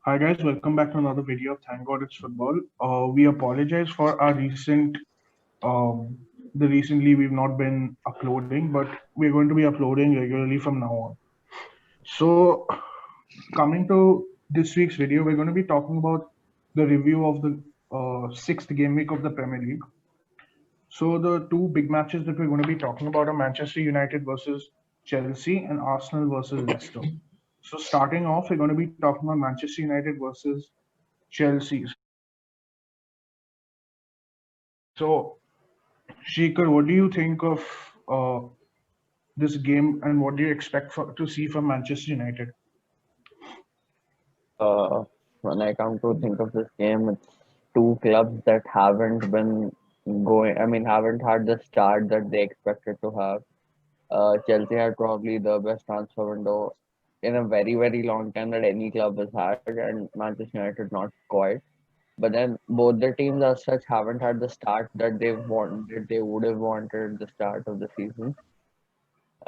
Hi guys, welcome back to another video of Thank God It's Football. We apologize for our um, recently we've not been uploading, but we're going to be uploading regularly from now on. So, coming to this week's video, we're going to be talking about the review of the sixth game week of the Premier League. So, the two big matches that we're going to be talking about are Manchester United versus Chelsea and Arsenal versus Leicester. So, starting off, we're going to be talking about Manchester United versus Chelsea. So, Shekhar, what do you think of uh, this game, and what do you expect to see from Manchester United? When I come to think of this game, it's two clubs that haven't been haven't had the start that they expected to have. Chelsea had probably the best transfer window in a very, very long time that any club has had, and Manchester United not quite. But then both the teams as such haven't had the start that they would have wanted at the start of the season.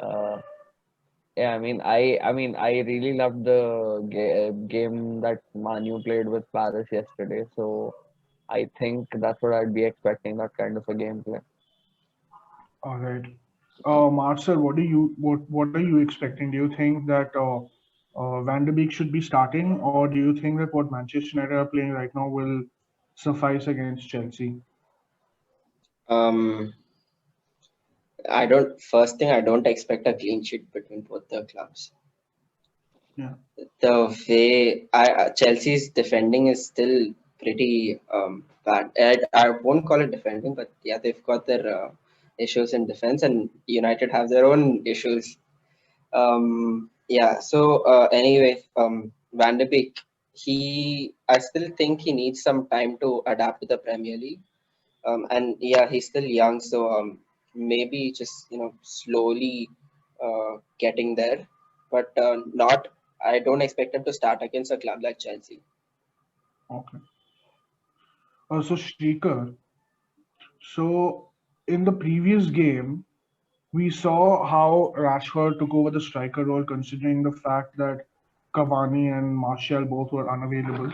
Uh, Yeah, I really loved the game that Manu played with Paris yesterday. So I think that's what I'd be expecting, that kind of a gameplay. All right, Marcel, what are you expecting? Do you think that Van de Beek should be starting, or do you think that what Manchester United are playing right now will suffice against Chelsea? Um, I don't. First thing, I don't expect a clean sheet between both the clubs. Yeah. The way Chelsea's defending is still pretty bad. I won't call it defending, but yeah, they've got their issues in defense, and United have their own issues. Yeah. So anyway, Van de Beek, I still think he needs some time to adapt to the Premier League. And yeah, he's still young, so maybe just slowly getting there, but not. I don't expect him to start against a club like Chelsea. Okay. So Shekhar, so in the previous game, we saw how Rashford took over the striker role, considering the fact that Cavani and Martial both were unavailable.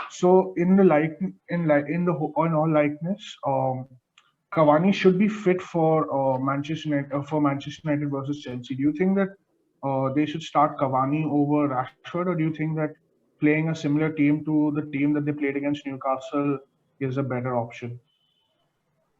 So, in all likeness, Cavani should be fit for Manchester United versus Chelsea. Do you think that they should start Cavani over Rashford, or do you think that playing a similar team to the team that they played against Newcastle is a better option?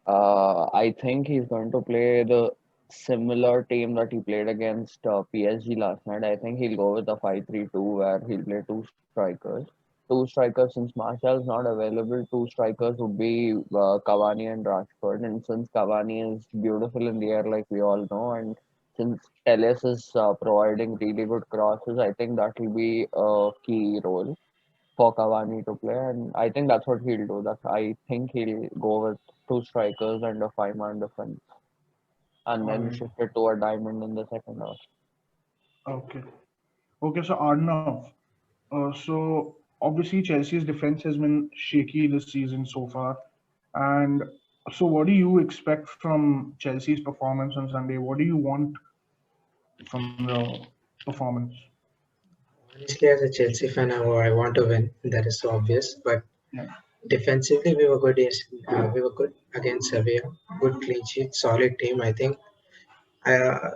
I think he's going to play the similar team that he played against PSG last night. I think he'll go with a 5-3-2 where he'll play two strikers. Two strikers, since Martial's not available, two strikers would be Cavani and Rashford. And since Cavani is beautiful in the air, like we all know, and since Telles is providing really good crosses, I think that will be a key role for Cavani to play, and I think that's what he'll do. That I think he'll go with two strikers and a five-man defense, and All then right. shift it to a diamond in the second half. Okay. Okay. So Arnav. So obviously Chelsea's defense has been shaky this season so far, and so what do you expect from Chelsea's performance on Sunday? What do you want from the performance? Honestly, as a Chelsea fan, I want to win. That is so obvious. But Yeah. defensively, we were good. Yes, we were good against Sevilla. Good clean sheet, solid team. I think.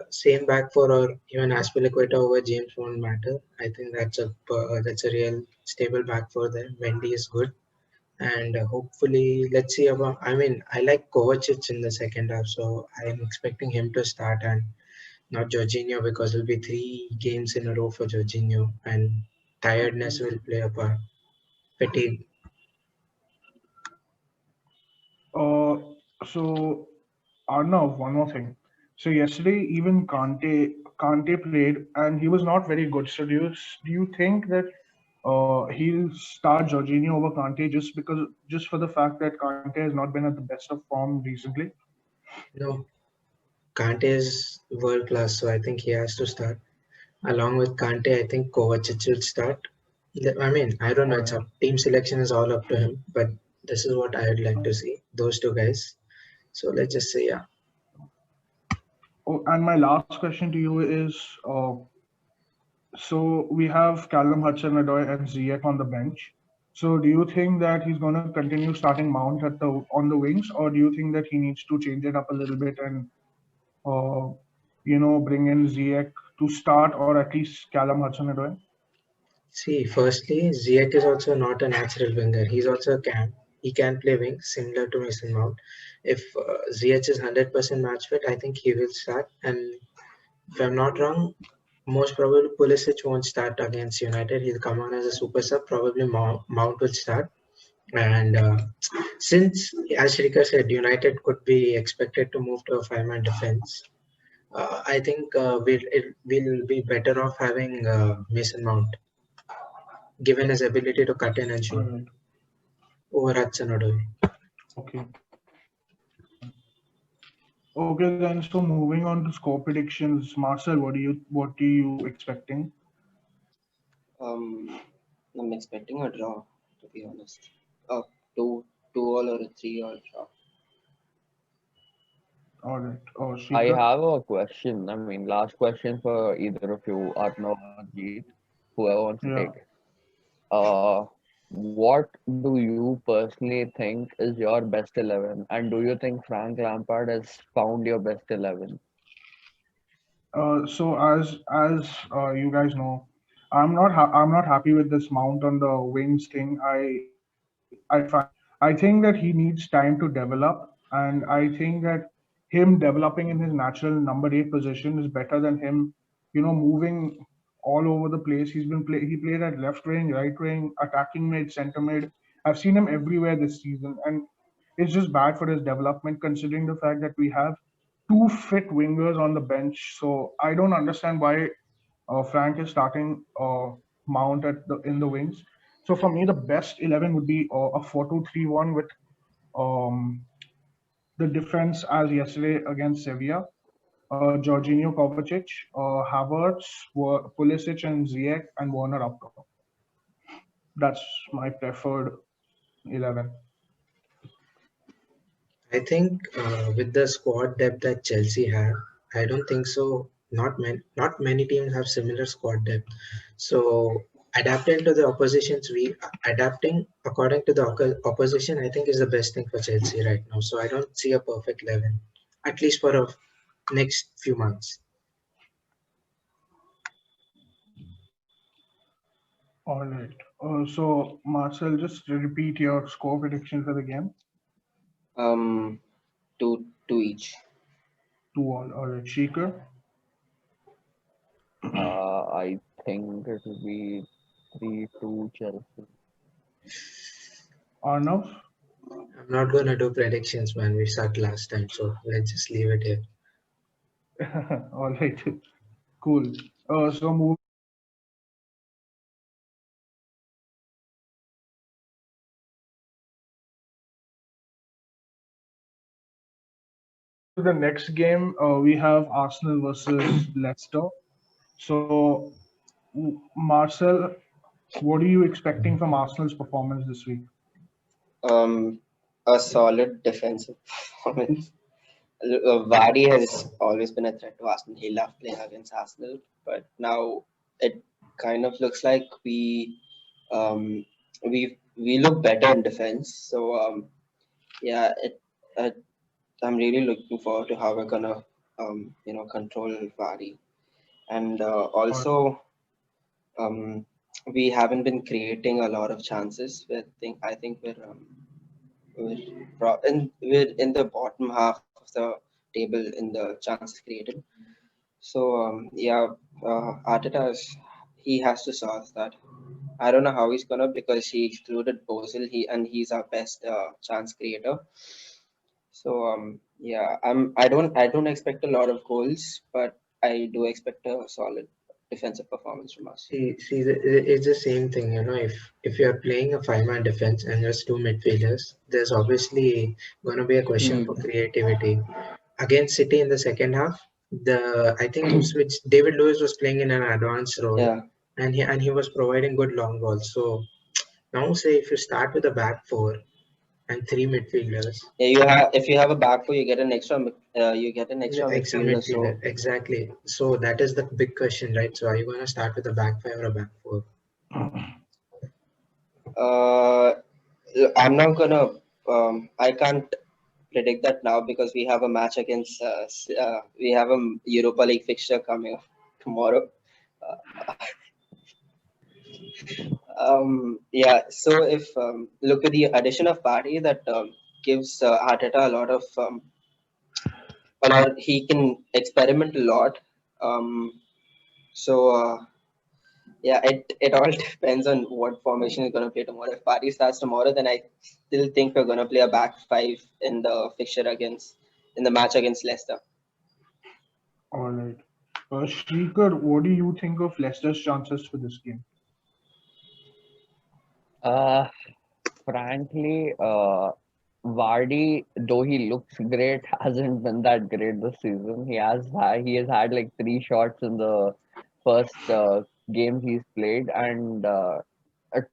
Same back four or even Aspilicueta over James won't matter. I think that's a real stable back four there. Mendy is good, and hopefully, let's see about. I mean, I like Kovacic in the second half, so I am expecting him to start and not Jorginho because it'll be 3 games in a row for Jorginho, and tiredness will play a part. Fatigue. Uh, so Arnav, one more thing. So yesterday, even Kante played, and he was not very good. So do you think that he'll start Jorginho over Kante just for the fact that Kante has not been at the best of form recently? No, Kante is world class, so I think he has to start. Along with Kante, I think Kovacic will start. I mean, I don't know. All It's right. up. Team selection is all up to him, but this is what I would like to see. Those two guys. So let's just say, yeah. Oh, and my last question to you is, So we have Callum Hudson-Odoi and Ziyech on the bench. So do you think that he's going to continue starting Mount at the on the wings, or do you think that he needs to change it up a little bit and uh, bring in Ziyech to start, or at least Callum Hudson-Odoi? See, firstly, Ziyech is also not a natural winger. He's also a cam. He can play wing, similar to Mason Mount. If Ziyech is 100% match fit, I think he will start. And if I'm not wrong, most probably Pulisic won't start against United. He'll come on as a super sub. Probably Mount will start. And since, as Shrikar said, United could be expected to move to a five-man defense, I think we'll be better off having Mason Mount, given his ability to cut in and All shoot right. over Hudson-Odoi. Okay. Okay, then. So moving on to score predictions, Marcel, what are you expecting? Um, I'm expecting a draw, to be honest. A two all or a 3-all draw. All right. I Shikar? have a question. I mean, last question for either of you, Arnav or Jeet, whoever wants to take. Yeah. Uh, what do you personally think is your best 11? And do you think Frank Lampard has found your best 11? So as you guys know, I'm not happy with this mount on the wings thing. I think that he needs time to develop, and I think that him developing in his natural number 8 position is better than him, moving all over the place. He played at left wing, right wing, attacking mid, center mid. I've seen him everywhere this season, and it's just bad for his development considering the fact that we have two fit wingers on the bench. So I don't understand why Frank is starting Mount in the wings. So for me, the best 11 would be a 4-2-3-1 with um, the defense as yesterday against Sevilla. Jorginho, Kovacic, Havertz, Pulisic, and Ziyech, and Warner up top. That's my preferred 11. I think with the squad depth that Chelsea have, I don't think so. Not many teams have similar squad depth. So adapting to the oppositions, we adapting according to the opposition, I think is the best thing for Chelsea right now. So I don't see a perfect 11, at least for a next few months. All right. So Marcel, just repeat your score prediction for the game. Um, two each. 2-all. All right. Sheikar, I think it will be 3-2 Chelsea. Arnav. I'm not gonna do predictions, man. We sucked last time, so let's just leave it here. All right. Cool. So moving to the next game, we have Arsenal versus Leicester. So, Marcel, what are you expecting from Arsenal's performance this week? Um, a solid defensive performance. Vardy has always been a threat to Arsenal. He loved playing against Arsenal, but now it kind of looks like um, we look better in defense. So yeah, uh, I'm really looking forward to how we're gonna control Vardy, and Or also um, we haven't been creating a lot of chances. I think we're in the bottom half of the table in the chances created. So yeah, Arteta he has to solve that. I don't know how he's gonna because he excluded Bozil. He's our best chance creator. So yeah, I don't expect a lot of goals, but I do expect a solid defensive performance from us. It's the same thing, you know. If you're playing a five-man defense and there's two midfielders, there's obviously going to be a question for Hmm. creativity. Against City in the second half, the I think which David Lewis was playing in an advanced role, Yeah. and he was providing good long balls. So now, say if you start with a back four and three midfielders. Yeah, you have if you have a back four, you get an extra you get an extra Extra midfielder. midfielder, So exactly. So that is the big question, right? So are you gonna start with a back five or a back four? uh, I'm not gonna. I can't predict that now because we have a match against. We have a Europa League fixture coming up tomorrow. Yeah. So if look at the addition of Party, that gives Arteta a lot. He can experiment a lot. Um, so. Yeah, it all depends on what formation is going to play tomorrow. If Party starts tomorrow, then I still think we're going to play a back five in the fixture against in the match against Leicester. All right. Shrikar, what do you think of Leicester's chances for this game? Uh, Frankly, Vardy, though he looks great, hasn't been that great this season. He has had like three shots in the first games he's played, and two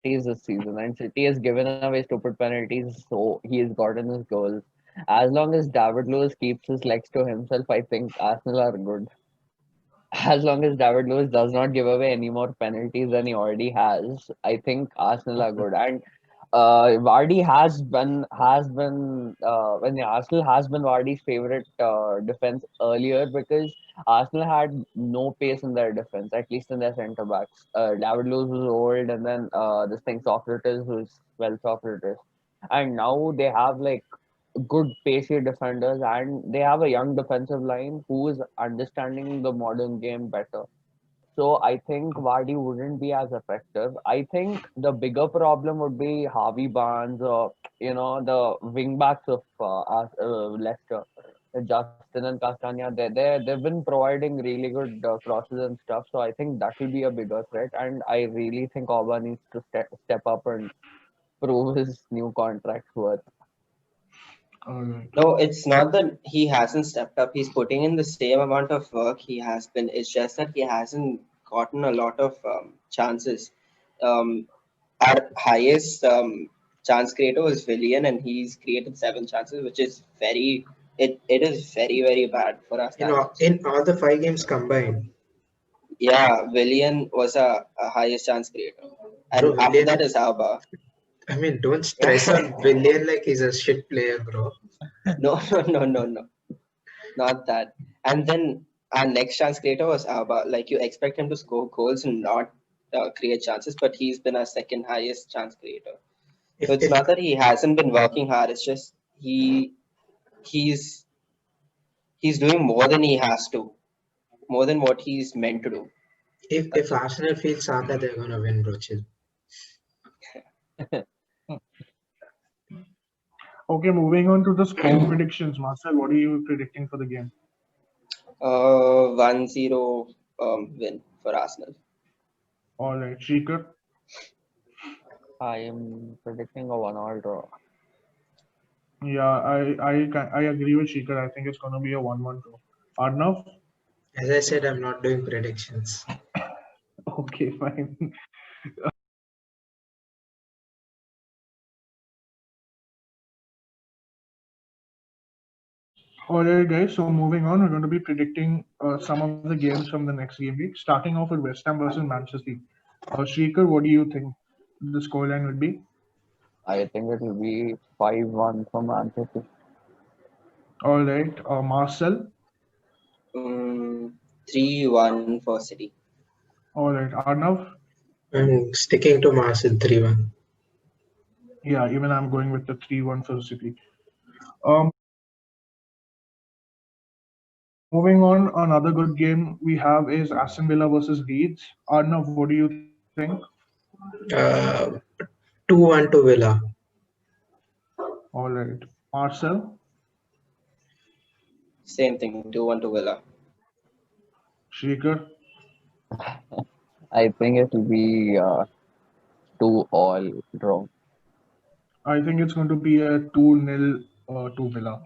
penalties this season. And City has given away stupid penalties, so he has gotten his goals. As long as David Luiz keeps his legs to himself, I think Arsenal are good. As long as David Luiz does not give away any more penalties than he already has, I think Arsenal are Okay. good. And Vardy has been when the Arsenal has been Vardy's favorite defense earlier because Arsenal had no pace in their defense, at least in their centre backs. David Luiz was old, and then this thing Socrates was Socrates, and now they have like good pacey defenders, and they have a young defensive line who is understanding the modern game better. So I think Vardy wouldn't be as effective. I think the bigger problem would be Harvey Barnes or the wing backs of Leicester, Justin and Castagna. They've been providing really good crosses and stuff. So I think that will be a bigger threat, and I really think Auba needs to step up and prove his new contract worth. All right. No, it's not that he hasn't stepped up. He's putting in the same amount of work he has been. It's just that he hasn't gotten a lot of chances. Um, our highest chance creator was Villian, and he's created 7 chances, which is it is very bad for our standards. In all the five games combined, Yeah, Villian was a highest chance creator, and bro, after Willian. that is Alba. I mean, don't stress Yeah, on Willian like he's a shit player, bro. no, no, not that. And then our next chance creator was Alba. Like you expect him to score goals and not create chances, but he's been our second highest chance creator. So it's If not that he hasn't been working hard. It's just he's he's doing more than he has to, more than what he's meant to do. if That's it. Arsenal feels Saka, they're gonna win, bro. Chill. Okay, moving on to the score predictions. Marcel, what are you predicting for the game? 1-0 win for Arsenal. All right, Shrikar. I am predicting a 1-1 draw. Yeah, I agree with Shrikar. I think it's going to be a 1-1 draw. Arnav? As I said, I'm not doing predictions. Okay, fine. All right, guys. So moving on, we're going to be predicting some of the games from the next game week, starting off with West Ham versus Manchester City. Shrikar, what do you think the scoreline would be? I think it will be 5-1 for Manchester. All right, Marcel. Um, 3-1 for City. All right, Arnav. I'm sticking to Marcel 3-1. Yeah, even I'm going with the 3-1 for City. Um, Moving on, another good game we have is Aston Villa versus Leeds. Arnav, what do you think? Uh, 2-1 to Villa. All right, Marcel, Same thing, 2-1 to Villa. Shrikar. I think it will be 2-all draw. I think it's going to be a 2-0 to Villa.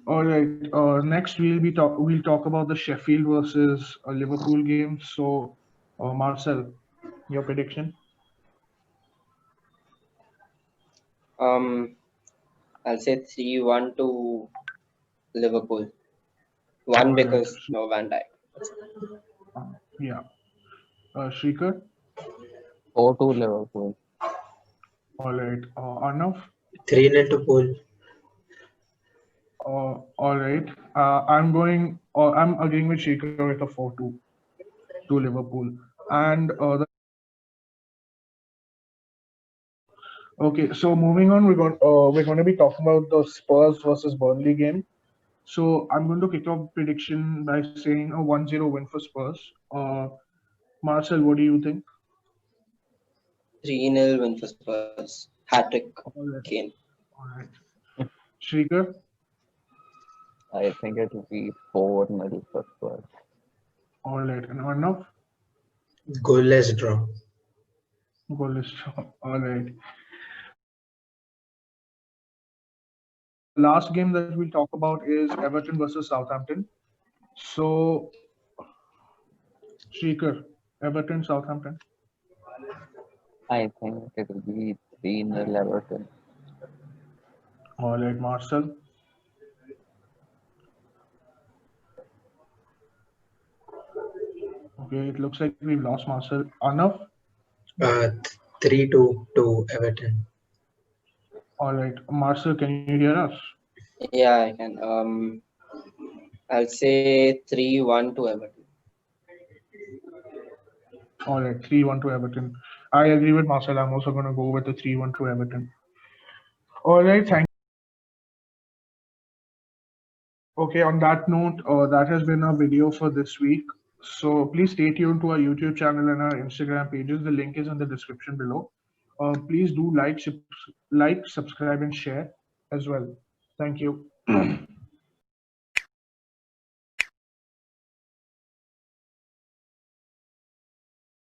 All right. Next, we'll talk about the Sheffield versus Liverpool game. So, Marcel, your prediction? Um, I'll say 3-1 to Liverpool. One All right. because no Van Dijk. That's it. Yeah. Shrikar? 4-2 Liverpool. All right. Arnav? 3-0 to Pool. All right. I'm agreeing with Shrikar with a 4-2 to Liverpool. And okay, so moving on, we're going to be talking about the Spurs versus Burnley game. So I'm going to kick off prediction by saying a 1-0 win for Spurs. Marcel, what do you think? 3-0 win for Spurs. Hat-trick, All right. Kane. All right. Shrikar? I think it will be 4-0 for Spurs. All right. And Arnav? Goalless draw. Goalless. All right. The last game that we'll talk about is Everton versus Southampton. So, Shrikar, Everton, Southampton. I think it will be 3-0 Everton. All right, Marcel. Okay, it looks like we've lost Marcel. Arnav. 3-2 to Everton. All right, Marcel, can you hear us? Yeah, I can. I'll say 3-1 to Everton. All right, 3-1 to Everton. I agree with Marcel. I'm also going to go with the 3-1 to Everton. All right, thank. Okay, on that note, that has been our video for this week. So please stay tuned to our YouTube channel and our Instagram pages. The link is in the description below. Please do like, subscribe, and share as well. Thank you.